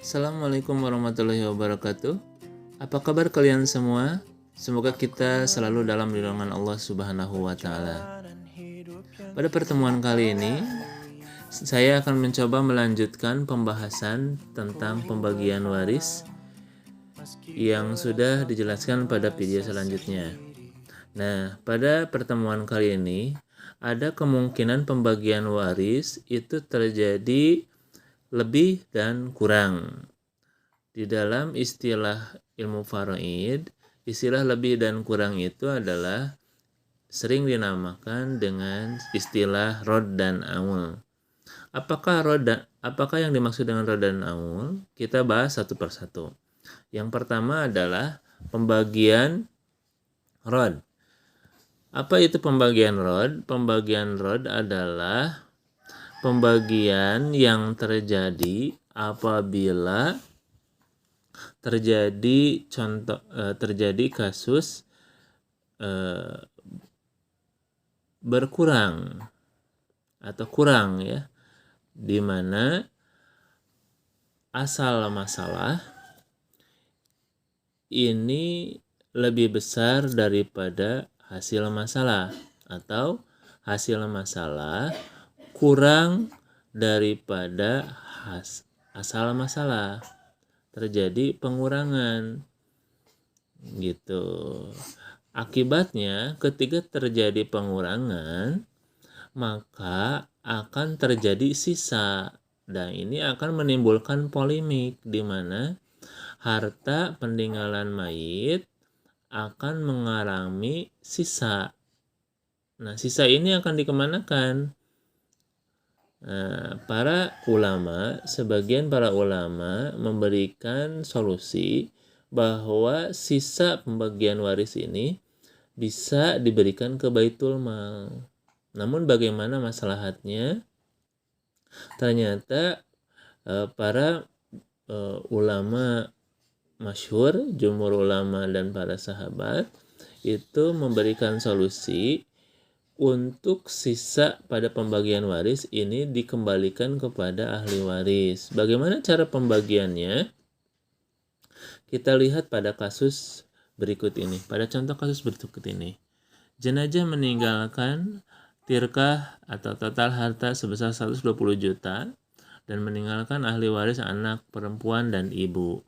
Assalamualaikum warahmatullahi wabarakatuh. Apa kabar kalian semua? Semoga kita selalu dalam lindungan Allah Subhanahu wa taala. Pada pertemuan kali ini, saya akan mencoba melanjutkan pembahasan tentang pembagian waris yang sudah dijelaskan pada video selanjutnya. Nah, pada pertemuan kali ini ada kemungkinan pembagian waris itu terjadi lebih dan kurang. Di dalam istilah ilmu faraid, istilah lebih dan kurang itu adalah sering dinamakan dengan istilah rod dan aul. Apakah yang dimaksud dengan rod dan aul? Kita bahas satu persatu. Yang pertama adalah pembagian rod. Apa itu pembagian rod? Pembagian rod adalah pembagian yang terjadi apabila terjadi kasus berkurang atau kurang, ya, di mana asal masalah ini lebih besar daripada hasil masalah atau hasil masalah kurang daripada asal masalah, terjadi pengurangan gitu. Akibatnya ketika terjadi pengurangan maka akan terjadi sisa, dan ini akan menimbulkan polemik di mana harta peninggalan mayit akan mengalami sisa. Nah, sisa ini akan dikemanakan? Sebagian para ulama memberikan solusi bahwa sisa pembagian waris ini bisa diberikan ke Baitul Mal. Namun bagaimana maslahatnya? Ternyata para ulama masyhur, jumhur ulama dan para sahabat itu memberikan solusi untuk sisa pada pembagian waris ini dikembalikan kepada ahli waris. Bagaimana cara pembagiannya? Kita lihat pada kasus berikut ini. Pada contoh kasus berikut ini. Jenazah meninggalkan tirkah atau total harta sebesar 120 juta dan meninggalkan ahli waris anak perempuan dan ibu.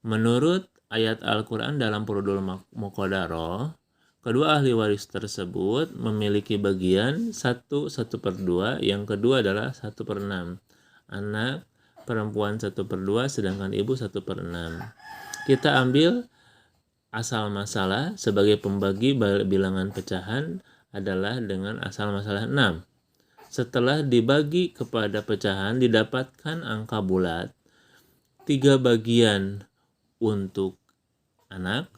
Menurut ayat Al-Quran dalam Furudul Muqaddarah, kedua ahli waris tersebut memiliki bagian 1/2, yang kedua adalah 1/6. Anak perempuan 1/2, sedangkan ibu 1/6. Kita ambil asal masalah sebagai pembagi bilangan pecahan adalah dengan asal masalah 6. Setelah dibagi kepada pecahan didapatkan angka bulat. 3 bagian untuk anak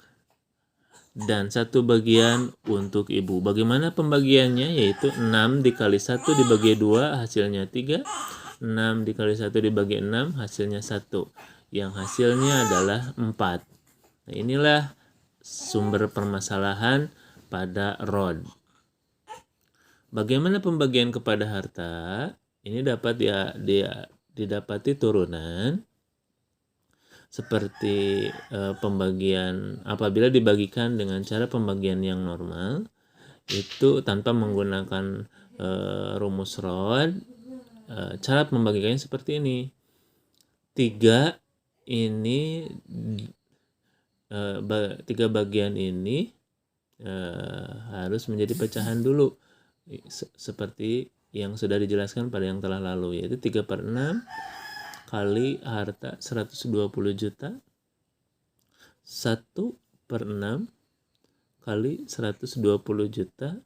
dan 1 bagian untuk ibu. Bagaimana pembagiannya? Yaitu 6 dikali 1 dibagi 2 hasilnya 3. 6 dikali 1 dibagi 6 hasilnya 1. Yang hasilnya adalah 4. Nah, inilah sumber permasalahan pada rod. Bagaimana pembagian kepada harta? Ini dapat didapati turunan seperti pembagian apabila dibagikan dengan cara pembagian yang normal itu tanpa menggunakan rumus rod. Cara pembagiannya seperti ini. 3 bagian ini harus menjadi pecahan dulu seperti yang sudah dijelaskan pada yang telah lalu, yaitu 3/6 kali harta 120 juta 1/6 kali 120 juta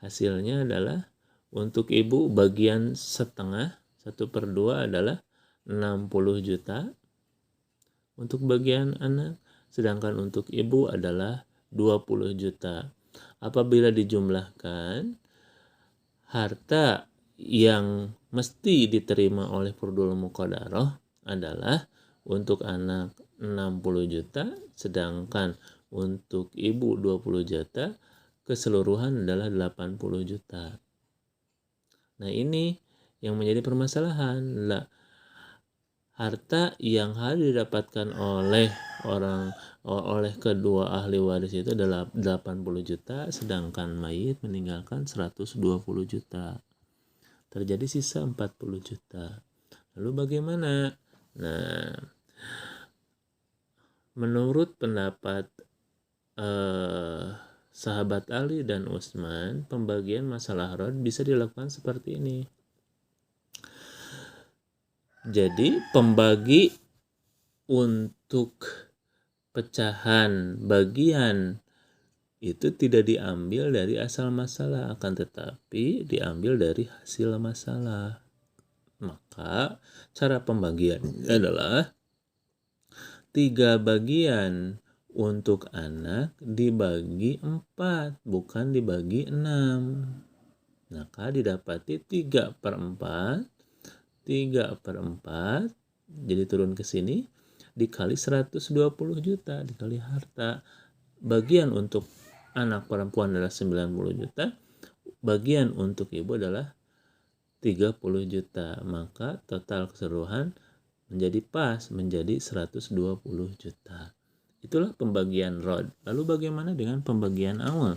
hasilnya adalah untuk ibu bagian setengah 1/2 adalah 60 juta untuk bagian anak, sedangkan untuk ibu adalah 20 juta. Apabila dijumlahkan, harta yang mesti diterima oleh Furudul Muqaddarah adalah untuk anak 60 juta, sedangkan untuk ibu 20 juta, keseluruhan adalah 80 juta. Nah, ini yang menjadi permasalahan. harta yang harus didapatkan oleh kedua ahli waris itu adalah 80 juta, sedangkan mayit meninggalkan 120 juta. Terjadi sisa 40 juta. Lalu bagaimana? Nah, menurut pendapat sahabat Ali dan Utsman, pembagian masalah rod bisa dilakukan seperti ini. Jadi pembagi untuk pecahan bagian itu tidak diambil dari asal masalah, akan tetapi diambil dari hasil masalah. Maka cara pembagian adalah 3 bagian untuk anak dibagi 4, bukan dibagi 6. Maka didapati 3/4, jadi turun ke sini, dikali 120 juta, dikali harta. Bagian untuk anak perempuan adalah 90 juta, bagian untuk ibu adalah 30 juta. Maka total keseluruhan menjadi pas, menjadi 120 juta. Itulah pembagian rod. Lalu bagaimana dengan pembagian awal?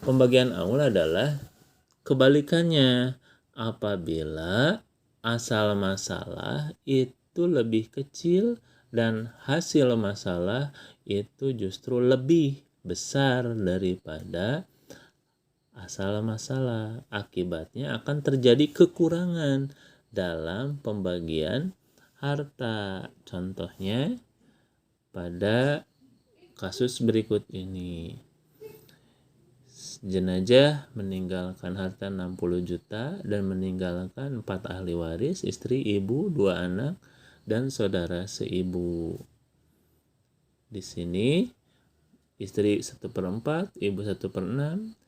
Pembagian awal adalah kebalikannya. Apabila asal masalah itu lebih kecil dan hasil masalah itu justru lebih besar daripada asal masalah, akibatnya akan terjadi kekurangan dalam pembagian harta. Contohnya pada kasus berikut ini. Jenazah meninggalkan harta 60 juta dan meninggalkan 4 ahli waris, istri, ibu, 2 anak, dan saudara seibu. Di sini istri 1/4, ibu 1/6,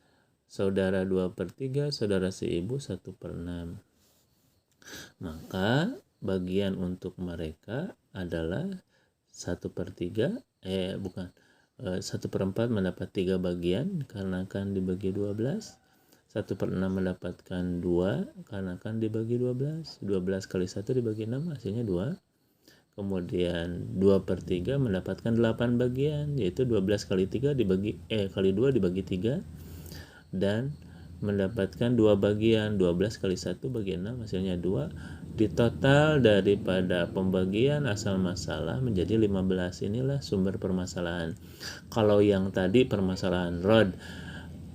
saudara 2/3, saudara seibu 1/6. Maka bagian untuk mereka adalah 1/3, 1/4 mendapat 3 bagian karena akan dibagi 12. 1/6 mendapatkan 2 karena akan dibagi 12. 12 kali 1 dibagi 6 hasilnya 2. Kemudian 2/3 mendapatkan 8 bagian, yaitu 12 kali 3 kali 2 dibagi 3 dan mendapatkan 2 bagian. 12 kali 1 bagi 6 hasilnya 2. Di total daripada pembagian asal masalah menjadi 15. Inilah sumber permasalahan. Kalau yang tadi permasalahan rod,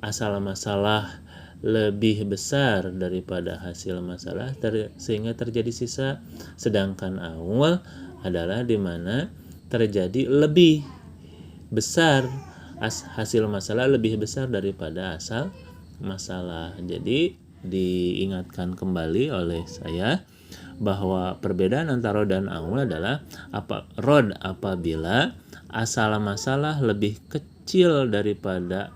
asal masalah lebih besar daripada hasil masalah sehingga terjadi sisa, sedangkan awal adalah di mana terjadi lebih besar, hasil masalah lebih besar daripada asal masalah. Jadi diingatkan kembali oleh saya bahwa perbedaan antara rod dan awal adalah rod apabila asal masalah lebih kecil daripada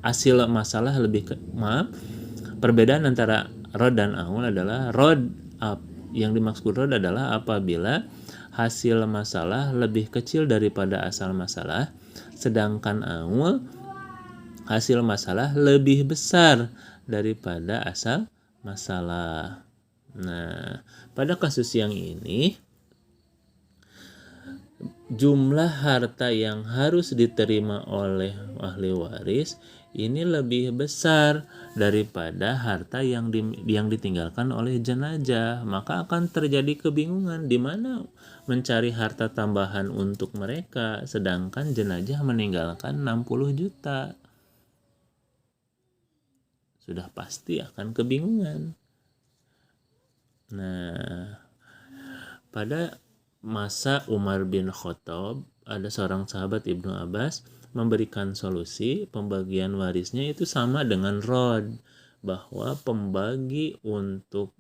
hasil masalah perbedaan antara rod dan awal adalah yang dimaksud rod adalah apabila hasil masalah lebih kecil daripada asal masalah, sedangkan awal hasil masalah lebih besar daripada asal masalah. Nah, pada kasus yang ini jumlah harta yang harus diterima oleh ahli waris ini lebih besar daripada harta yang ditinggalkan oleh jenazah. Maka akan terjadi kebingungan di mana mencari harta tambahan untuk mereka, sedangkan jenazah meninggalkan 60 juta. Sudah pasti akan kebingungan. Nah, pada masa Umar bin Khattab, ada seorang sahabat Ibnu Abbas memberikan solusi pembagian warisnya itu sama dengan rod, bahwa pembagi untuk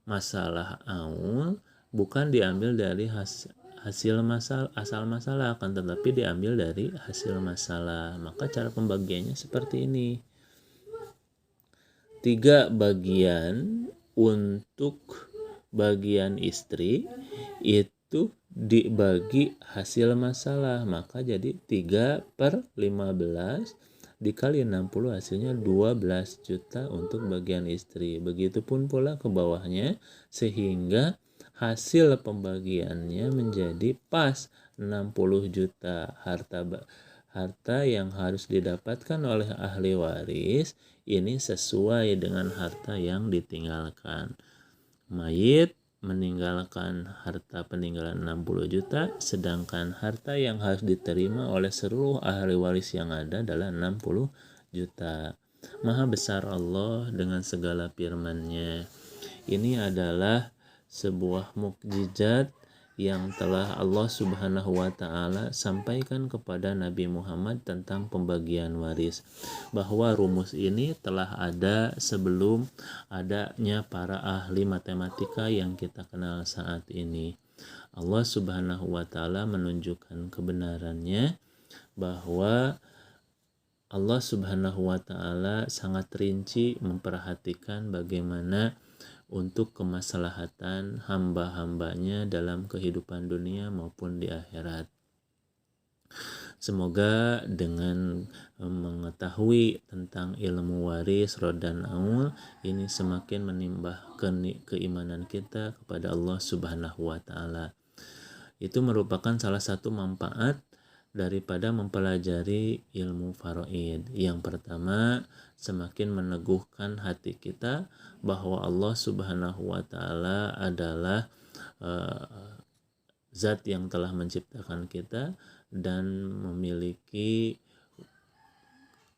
masalah awal bukan diambil dari asal masalah, akan tetapi diambil dari hasil masalah. Maka cara pembagiannya seperti ini. 3 bagian untuk bagian istri itu dibagi hasil masalah, maka jadi 3/15 dikali 60 hasilnya 12 juta untuk bagian istri. Begitupun pula ke bawahnya, sehingga hasil pembagiannya menjadi pas 60 juta. Harta yang harus didapatkan oleh ahli waris ini sesuai dengan harta yang ditinggalkan. Mayit meninggalkan harta peninggalan 60 juta, sedangkan harta yang harus diterima oleh seluruh ahli waris yang ada adalah 60 juta. Maha besar Allah dengan segala firman-Nya. Ini adalah sebuah mukjizat yang telah Allah Subhanahu wa taala sampaikan kepada Nabi Muhammad tentang pembagian waris, bahwa rumus ini telah ada sebelum adanya para ahli matematika yang kita kenal saat ini. Allah Subhanahu wa taala menunjukkan kebenarannya bahwa Allah Subhanahu wa taala sangat rinci memperhatikan bagaimana untuk kemaslahatan hamba-hambanya dalam kehidupan dunia maupun di akhirat. Semoga dengan mengetahui tentang ilmu waris rod dan aul ini semakin menambah keimanan kita kepada Allah Subhanahu wa taala. Itu merupakan salah satu manfaat daripada mempelajari ilmu faraid. Yang pertama, semakin meneguhkan hati kita bahwa Allah Subhanahu wa taala adalah zat yang telah menciptakan kita dan memiliki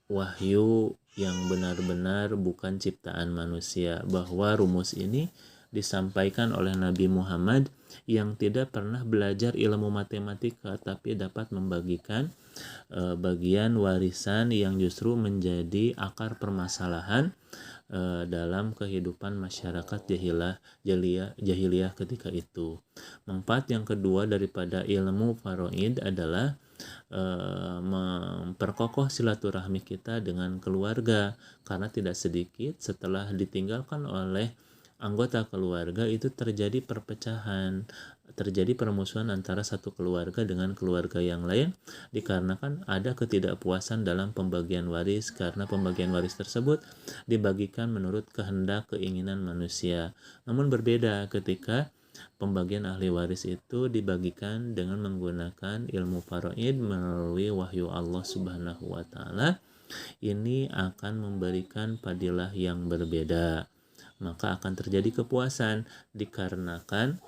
wahyu yang benar-benar bukan ciptaan manusia, bahwa rumus ini disampaikan oleh Nabi Muhammad yang tidak pernah belajar ilmu matematika tapi dapat membagikan bagian warisan yang justru menjadi akar permasalahan dalam kehidupan masyarakat jahiliyah ketika itu. Manfaat yang kedua daripada ilmu faraid adalah memperkokoh silaturahmi kita dengan keluarga, karena tidak sedikit setelah ditinggalkan oleh anggota keluarga itu terjadi perpecahan, terjadi permusuhan antara satu keluarga dengan keluarga yang lain dikarenakan ada ketidakpuasan dalam pembagian waris, karena pembagian waris tersebut dibagikan menurut kehendak keinginan manusia. Namun berbeda ketika pembagian ahli waris itu dibagikan dengan menggunakan ilmu faraid melalui wahyu Allah Subhanahu wa taala. Ini akan memberikan fadilah yang berbeda. Maka akan terjadi kepuasan dikarenakan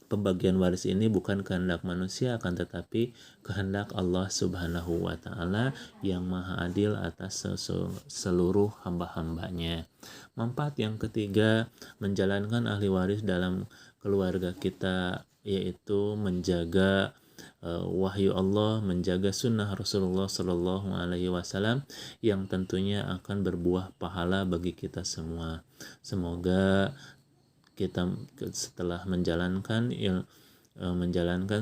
pembagian waris ini bukan kehendak manusia, akan tetapi kehendak Allah Subhanahu wa taala yang maha adil atas seluruh hamba-hambanya. Manfaat yang ketiga, menjalankan ahli waris dalam keluarga kita, yaitu menjaga wahyu Allah, menjaga sunnah Rasulullah Shallallahu Alaihi Wasallam yang tentunya akan berbuah pahala bagi kita semua. Semoga kita setelah menjalankan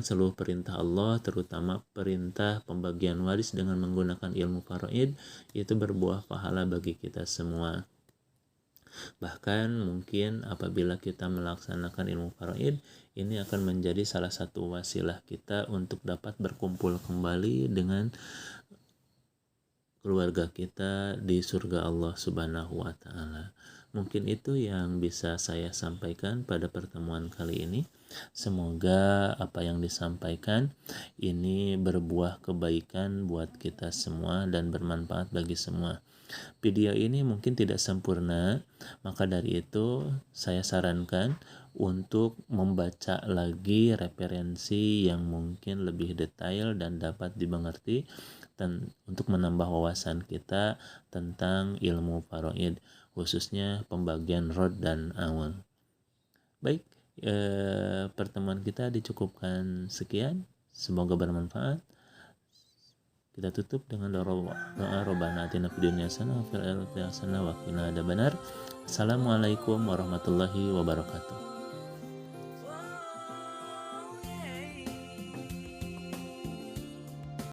seluruh perintah Allah, terutama perintah pembagian waris dengan menggunakan ilmu faraid, itu berbuah pahala bagi kita semua. Bahkan mungkin apabila kita melaksanakan ilmu faraid, ini akan menjadi salah satu wasilah kita untuk dapat berkumpul kembali dengan keluarga kita di surga Allah Subhanahu wa taala. Mungkin itu yang bisa saya sampaikan pada pertemuan kali ini. Semoga apa yang disampaikan ini berbuah kebaikan buat kita semua dan bermanfaat bagi semua. Video ini mungkin tidak sempurna, maka dari itu saya sarankan untuk membaca lagi referensi yang mungkin lebih detail dan dapat dimengerti untuk menambah wawasan kita tentang ilmu faraid, khususnya pembagian rod dan aul. Baik, pertemuan kita dicukupkan sekian. Semoga bermanfaat. Kita tutup dengan doa Rabbana atina fid dunya hasanah wa fil akhirati hasanah wa qina adzabannar. Assalamualaikum warahmatullahi wabarakatuh.